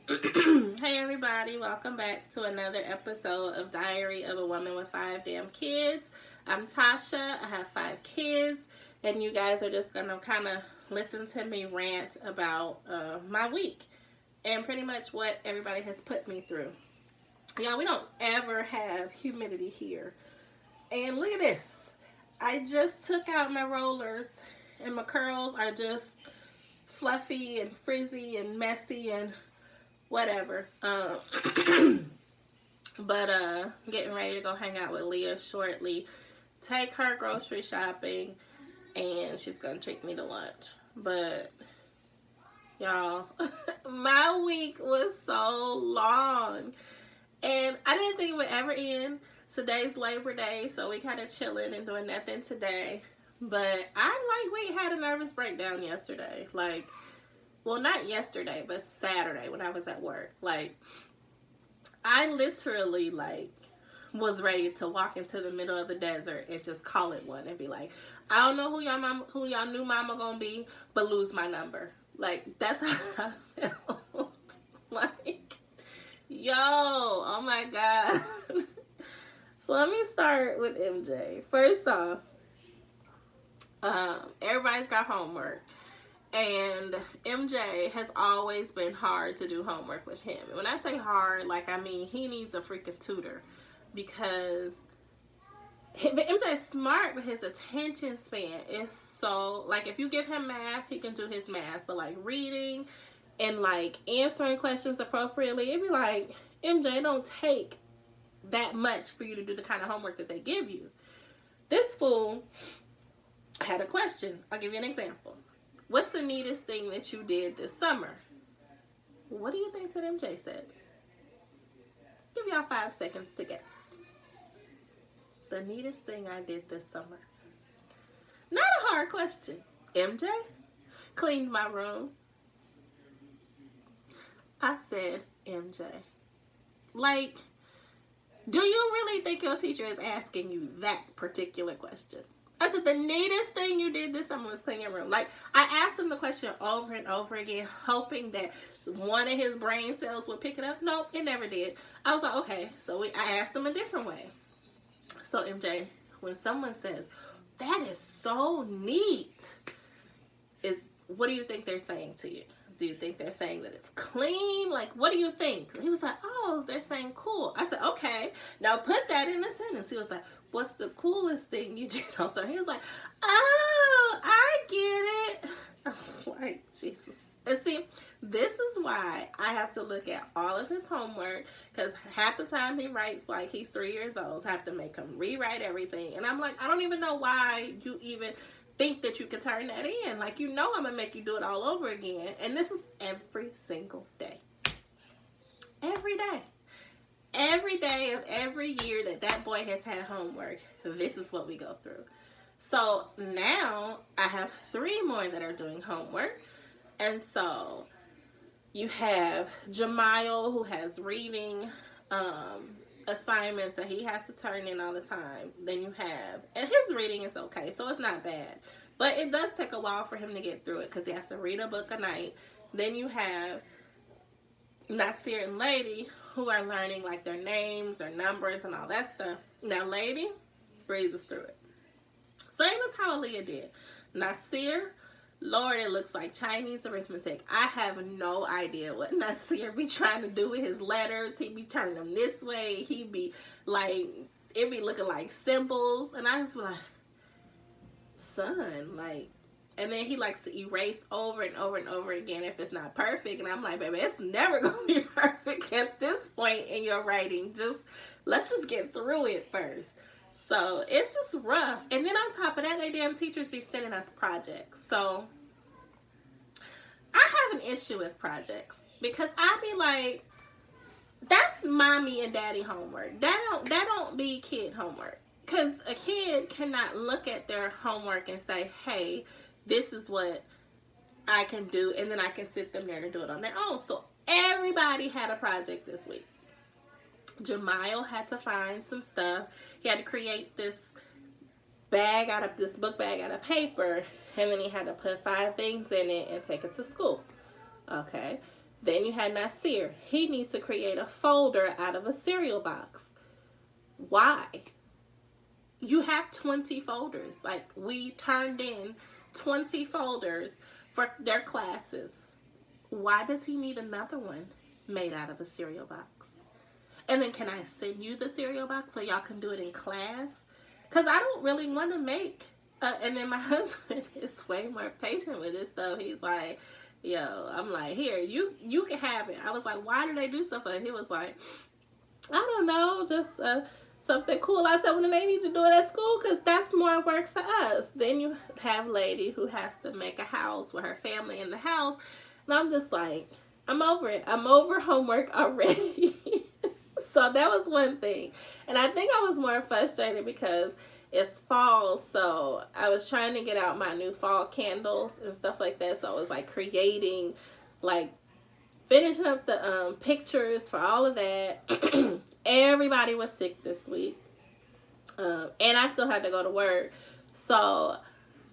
Hey everybody, welcome back to another episode of Diary of a Woman with Five Damn Kids. I'm Tasha, I have 5 kids, and you guys are just gonna kind of listen to me rant about my week and pretty much what everybody has put me through. Y'all, we don't ever have humidity here. And look at this. I just took out my rollers and my curls are just fluffy and frizzy and messy and whatever. But getting ready to go hang out with Leah shortly. Take her grocery shopping, and she's gonna treat me to lunch. But y'all, my week was so long, and I didn't think it would ever end. Today's Labor Day, so we kind of chilling and doing nothing today. But we had a nervous breakdown yesterday. Well, not yesterday, but Saturday when I was at work. I literally, was ready to walk into the middle of the desert and just call it one and be like, I don't know who y'all new mama gonna be, but lose my number. That's how I felt. Yo, oh my God. So let me start with MJ. First off, everybody's got homework. And MJ has always been hard to do homework with him. And when I say hard, he needs a freaking tutor. Because MJ's smart, but his attention span is so... if you give him math, he can do his math. But, reading and, answering questions appropriately, it'd be like, MJ, don't take that much for you to do the kind of homework that they give you. This fool had a question. I'll give you an example. What's the neatest thing that you did this summer? What do you think that MJ said? Give y'all 5 seconds to guess. The neatest thing I did this summer. Not a hard question. MJ? Cleaned my room. I said, MJ. Do you really think your teacher is asking you that particular question? I said, the neatest thing you did this summer was clean your room. I asked him the question over and over again, hoping that one of his brain cells would pick it up. No, it never did. I was like, okay. So I asked him a different way. So, MJ, when someone says, that is so neat, what do you think they're saying to you? Do you think they're saying that it's clean? What do you think? He was like, oh, they're saying cool. I said, okay, now put that in a sentence. He was like, what's the coolest thing you did on Sunday? He was like, oh, I get it. I was like, Jesus. And see, this is why I have to look at all of his homework, because half the time he writes like he's 3 years old. So I have to make him rewrite everything. And I'm like, I don't even know why you even think that you can turn that in. I'm going to make you do it all over again. And this is every single day. Every day. Every day of every year that boy has had homework, this is what we go through. So now I have 3 more that are doing homework. And so you have Jamiel, who has reading assignments that he has to turn in all the time. Then you have, and his reading is okay, so it's not bad. But it does take a while for him to get through it because he has to read a book a night. Then you have Nasir and Lady, who are learning their names, their numbers, and all that stuff. Now, Lady breezes through it. Same as how Aaliyah did. Nasir, Lord, it looks like Chinese arithmetic. I have no idea what Nasir be trying to do with his letters. He be turning them this way. He be it be looking like symbols. And I just be like, son, and then he likes to erase over and over and over again if it's not perfect. And I'm like, baby, it's never going to be perfect at this point in your writing. Let's just get through it first. So it's just rough. And then on top of that, they damn teachers be sending us projects. So I have an issue with projects because I be like, that's mommy and daddy homework. That don't be kid homework. Because a kid cannot look at their homework and say, hey, this is what I can do, and then I can sit them there to do it on their own. So everybody had a project this week. Jamiel had to find some stuff. He had to create this book bag out of paper, and then he had to put 5 things in it and take it to school. Okay. Then you had Nasir. He needs to create a folder out of a cereal box. Why? You have 20 folders. Like, we turned in 20 folders for their classes. Why does he need another one made out of a cereal box? And then can I send you the cereal box so y'all can do it in class? Because I don't really want to make. And then my husband is way more patient with this stuff. He's like, yo, I'm like, here, you can have it. I was like, why do they do stuff like that? He was like, I don't know, just something cool. I said, well, then they need to do it at school because that's more work for us. Then you have lady who has to make a house with her family in the house. And I'm just like, I'm over it. I'm over homework already. So that was one thing. And I think I was more frustrated because it's fall, so I was trying to get out my new fall candles and stuff like that. So I was like creating, like finishing up the pictures for all of that. Everybody was sick this week. And I still had to go to work. So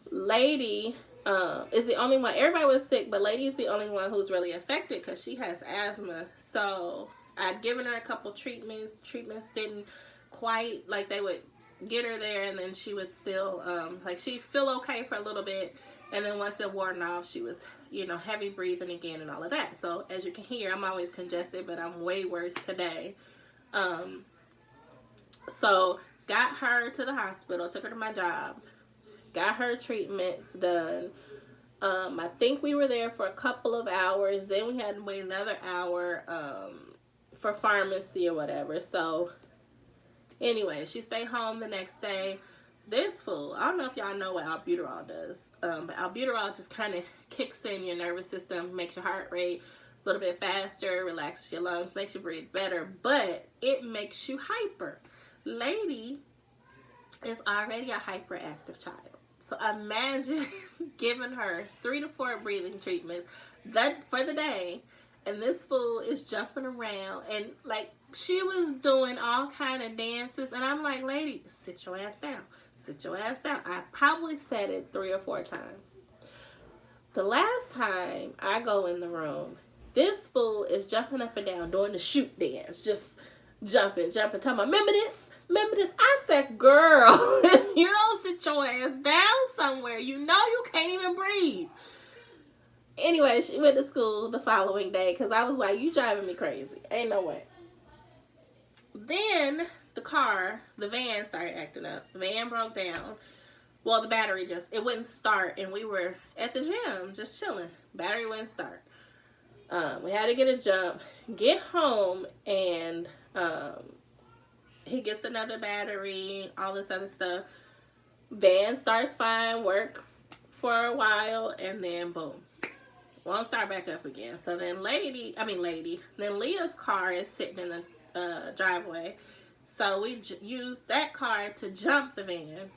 Lady is the only one. Everybody was sick, but Lady is the only one who's really affected because she has asthma. So I'd given her a couple treatments. Treatments didn't quite, like, they would get her there, and then she would still, like, she'd feel okay for a little bit, and then once it wore off, she was, you know, heavy breathing again and all of that. So, as you can hear, I'm always congested, but I'm way worse today. So, got her to the hospital, took her to my job, got her treatments done. I think we were there for a couple of hours, then we had to wait another hour, for pharmacy or whatever. So anyway, she stayed home the next day. This fool, I don't know if y'all know what albuterol does, but albuterol just kind of kicks in your nervous system, makes your heart rate a little bit faster, relaxes your lungs, makes you breathe better, but it makes you hyper. Lady is already a hyperactive child. So imagine giving her 3 to 4 breathing treatments for the day, and this fool is jumping around, and like she was doing all kind of dances, and I'm like, lady, sit your ass down. Sit your ass down. I probably said it 3 or 4 times. The last time I go in the room, this fool is jumping up and down, doing the shoot dance, just jumping, talking about, remember this? I said, girl, you don't sit your ass down somewhere. You know you can't even breathe. Anyway, she went to school the following day because I was like, you driving me crazy. Ain't no way. Then the van started acting up. The van broke down. Well, the battery it wouldn't start, and we were at the gym just chilling. Battery wouldn't start. We had to get a jump, get home, and he gets another battery, all this other stuff. Van starts fine, works for a while, and then boom. Won't start back up again. So then then Leah's car is sitting in the driveway. So we used that car to jump the van.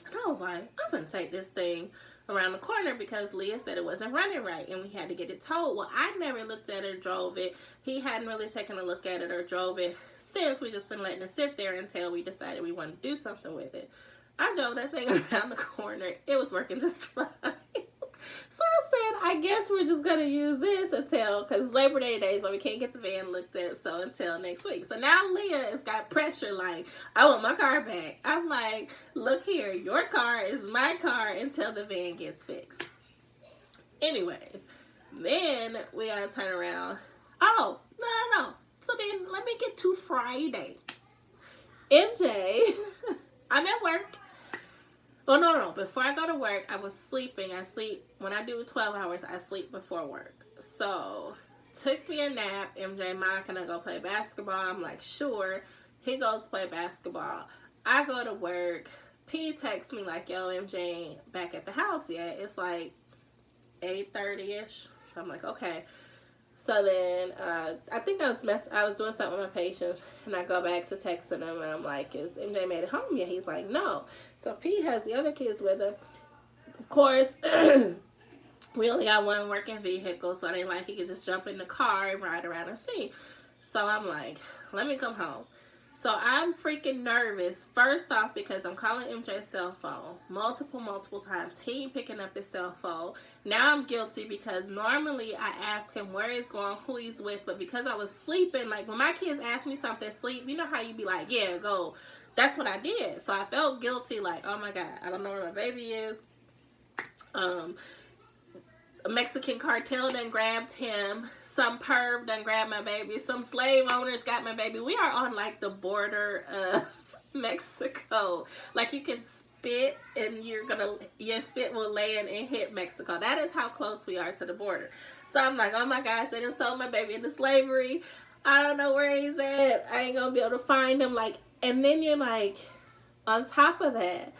And I was like, I'm going to take this thing around the corner because Leah said it wasn't running right and we had to get it towed. Well, I never looked at it or drove it. He hadn't really taken a look at it or drove it since. We just been letting it sit there until we decided we wanted to do something with it. I drove that thing around the corner. It was working just fine. So I said, I guess we're just going to use this because Labor Day today, so we can't get the van looked at, so until next week. So now Leah has got pressure like, I want my car back. I'm like, look here, your car is my car until the van gets fixed. Anyways, then we got to turn around. Oh, no. So then let me get to Friday. MJ, I'm at work. Oh, no. Before I go to work, I was sleeping. When I do 12 hours, I sleep before work. So, took me a nap. MJ, Mom, can I go play basketball? I'm like, sure. He goes to play basketball. I go to work. P texts me like, yo, MJ ain't back at the house yet. It's like 8:30ish. So I'm like, okay. So then, I think I was doing something with my patients, and I go back to texting him, and I'm like, is MJ made it home yet? He's like, no. So P has the other kids with him. Of course, we only got one working vehicle, so I didn't like he could just jump in the car and ride around and see. So I'm like, let me come home. So I'm freaking nervous. First off, because I'm calling MJ's cell phone multiple times. He ain't picking up his cell phone. Now I'm guilty because normally I ask him where he's going, who he's with, but because I was sleeping, like when my kids ask me something, sleep, you know how you be like, yeah, go. That's what I did. So I felt guilty, like, oh my God, I don't know where my baby is. A Mexican cartel done grabbed him. Some perv done grabbed my baby. Some slave owners got my baby. We are on like the border of Mexico. Like you can spit and your spit will land and hit Mexico. That is how close we are to the border. So I'm like, oh my gosh, they done sold my baby into slavery. I don't know where he's at. I ain't gonna be able to find him. Like, and then you're like, on top of that,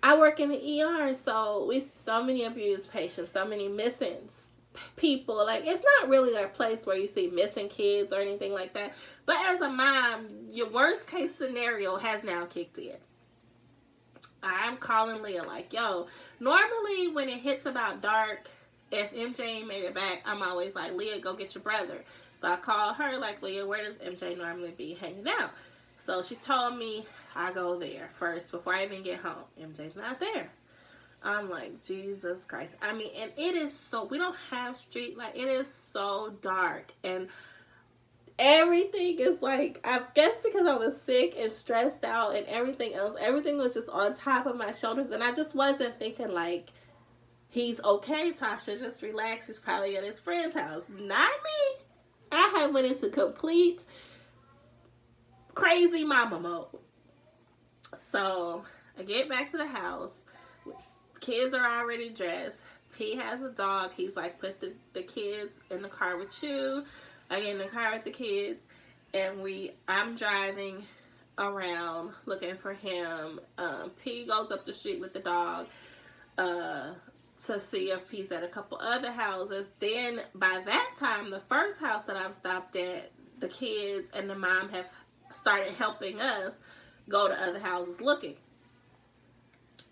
I work in the ER, so we see so many abused patients, so many missing people. Like, it's not really a place where you see missing kids or anything like that. But as a mom, your worst case scenario has now kicked in. I'm calling Leah like, yo, normally when it hits about dark, if MJ ain't made it back, I'm always like, Leah, go get your brother. So I call her like, Leah, where does MJ normally be hanging out? So she told me I go there first before I even get home. MJ's not there. I'm like, Jesus Christ. I mean, and it is so, we don't have street light. It is so dark. And everything is like, I guess because I was sick and stressed out and everything else, everything was just on top of my shoulders. And I just wasn't thinking like, he's okay, Tasha, just relax. He's probably at his friend's house. Not me. I had went into complete crazy mama mode. So I get back to the house. Kids are already dressed. P has a dog. He's like, put the kids in the car with you. I get in the car with the kids. And I'm driving around looking for him. P goes up the street with the dog to see if he's at a couple other houses. Then by that time, the first house that I've stopped at, the kids and the mom have started helping us go to other houses looking.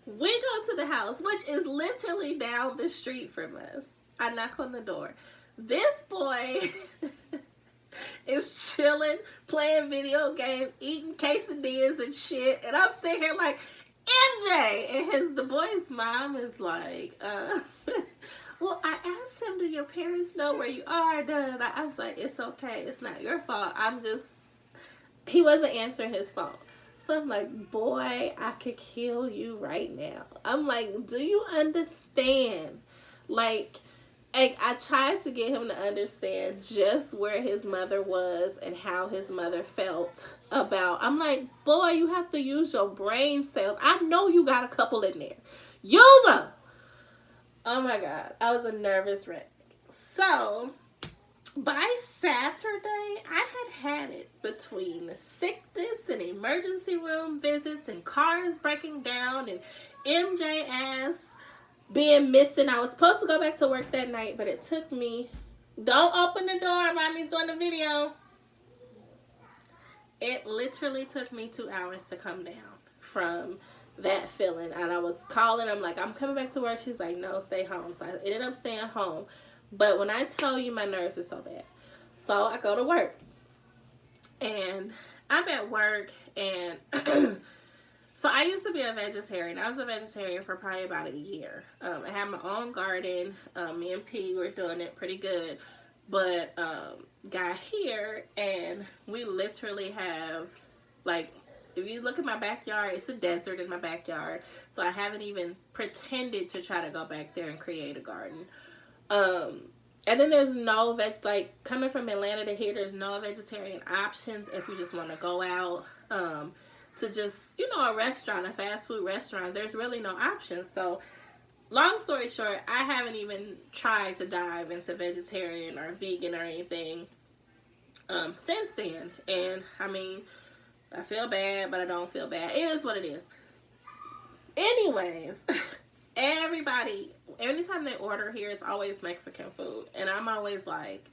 We go to the house, which is literally down the street from us. I knock on the door. This boy is chilling, playing video games, eating quesadillas and shit. And I'm sitting here like, MJ! And the boy's mom is like, well, I asked him, do your parents know where you are? I was like, it's okay. It's not your fault. He wasn't answering his phone. So I'm like, boy, I could kill you right now. I'm like, do you understand? Like I tried to get him to understand just where his mother was and how his mother felt about. I'm like, boy, you have to use your brain cells. I know you got a couple in there. Use them. Oh my God. I was a nervous wreck. So by Saturday, I had it between sickness and emergency room visits and cars breaking down and MJ ass being missing. I was supposed to go back to work that night, but it took me, don't open the door, mommy's doing the video. It literally took me 2 hours to come down from that feeling. And I was calling, I'm like, I'm coming back to work. She's like, no, stay home. So I ended up staying home. But when I tell you, my nerves are so bad. So I go to work. And I'm at work. And so I used to be a vegetarian. I was a vegetarian for probably about a year. I had my own garden. Me and P were doing it pretty good. But got here and we literally have, like, if you look at my backyard, it's a desert in my backyard. So I haven't even pretended to try to go back there and create a garden. And then there's no like coming from Atlanta to here, there's no vegetarian options if you just want to go out to just, a restaurant, a fast food restaurant. There's really no options. So long story short, I haven't even tried to dive into vegetarian or vegan or anything since then. And I mean, I feel bad, but I don't feel bad. It is what it is. Anyways, everybody, anytime they order here, it's always Mexican food. And I'm always like,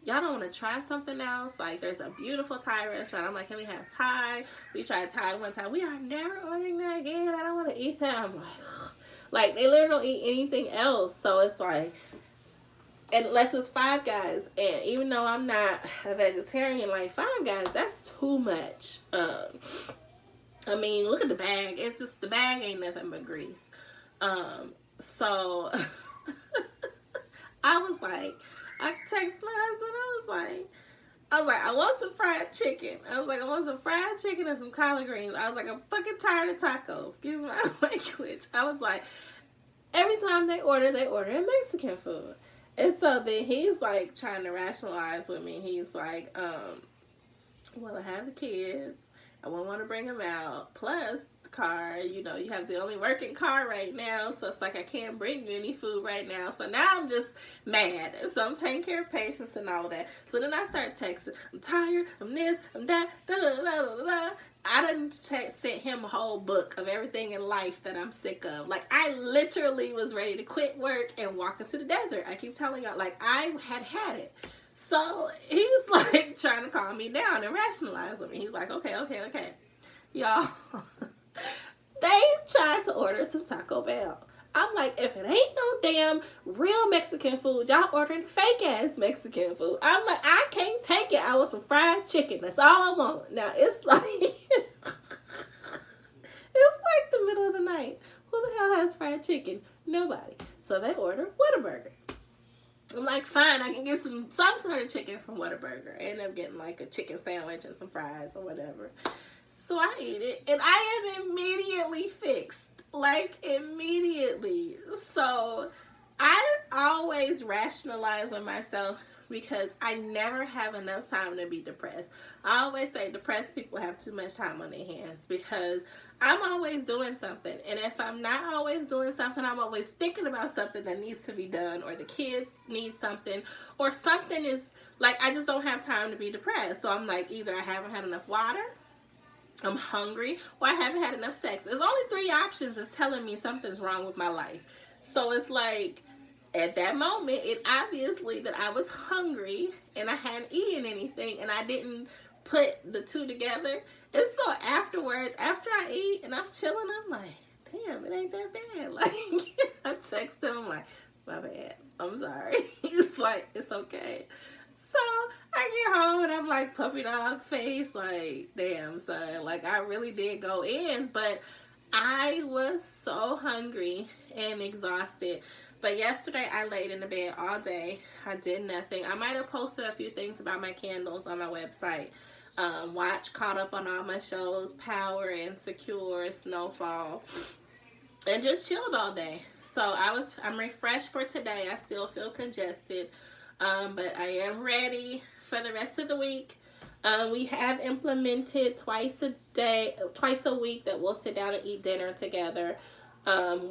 y'all don't want to try something else? Like, there's a beautiful Thai restaurant. I'm like, can we have Thai? We tried Thai one time. We are never ordering that again. I don't want to eat that. I'm like, ugh. Like, they literally don't eat anything else. So it's like, unless it's Five Guys. And even though I'm not a vegetarian, like Five Guys, that's too much. I mean, look at the bag. It's just, the bag ain't nothing but grease. So I was like, I texted my husband. I was like, I want some fried chicken. I want some fried chicken and some collard greens. I was like, I'm fucking tired of tacos. Excuse my language. I was like, every time they order Mexican food. And so then he's like trying to rationalize with me. He's like, well, I have the kids. I wouldn't want to bring them out. Plus, the car, you know, you have the only working car right now. So it's like, I can't bring you any food right now. So now I'm just mad. So I'm taking care of patients and all of that. So then I start texting. I'm tired. I'm this. I'm that. Da, da, da, da, da, da. I done sent him a whole book of everything in life that I'm sick of. Like, I literally was ready to quit work and walk into the desert. I keep telling y'all, like, I had it. So he's like trying to calm me down and rationalize with me. He's like, okay. Y'all, they tried to order some Taco Bell. I'm like, if it ain't no damn real Mexican food, y'all ordering fake ass Mexican food. I'm like, I can't take it. I want some fried chicken. That's all I want. Now it's like, it's like the middle of the night. Who the hell has fried chicken? Nobody. So they order Whataburger. I'm like, fine, I can get some sort of chicken from Whataburger. I end up getting like a chicken sandwich and some fries or whatever. So I eat it, and I am immediately fixed. Like, immediately. So I always rationalize with myself because I never have enough time to be depressed. I always say depressed people have too much time on their hands because I'm always doing something. And if I'm not always doing something, I'm always thinking about something that needs to be done, or the kids need something, or something is like, I just don't have time to be depressed. So I'm like, either I haven't had enough water, I'm hungry, or I haven't had enough sex. There's only 3 options that's telling me something's wrong with my life. So it's like, at that moment, it obviously that I was hungry and I hadn't eaten anything and I didn't put the 2 together. And so afterwards, after I eat and I'm chilling, I'm like, damn, it ain't that bad. Like, I text him, I'm like, my bad, I'm sorry. He's like, it's okay. So I get home and I'm like puppy dog face, like, damn, son, like I really did go in, but I was so hungry and exhausted. But yesterday I laid in the bed all day. I did nothing. I might have posted a few things about my candles on my website. Caught up on all my shows, Power, Insecure, Snowfall, and just chilled all day. So I'm refreshed for today. I still feel congested, but I am ready for the rest of the week. We have implemented twice a week that we'll sit down and eat dinner together.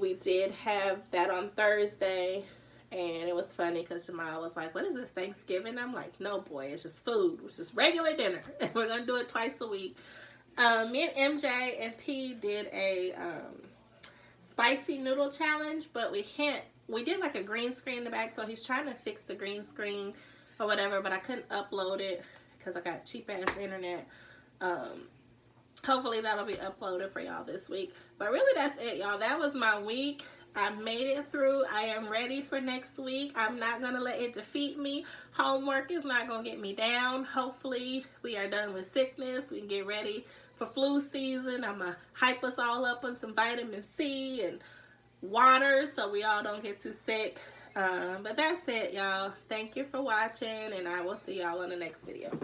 We did have that on Thursday, and it was funny because Jamal was like, what is this, Thanksgiving? I'm like, no, boy, it's just food. It's just regular dinner. And we're going to do it twice a week. Me and MJ and P did a spicy noodle challenge, but we did like a green screen in the back, so he's trying to fix the green screen or whatever, but I couldn't upload it because I got cheap-ass internet. Hopefully that'll be uploaded for y'all this week. But really, that's it, y'all. That was my week. I made it through. I am ready for next week. I'm not going to let it defeat me. Homework is not going to get me down. Hopefully, we are done with sickness. We can get ready for flu season. I'm going to hype us all up on some vitamin C and water so we all don't get too sick. But that's it, y'all. Thank you for watching, and I will see y'all in the next video.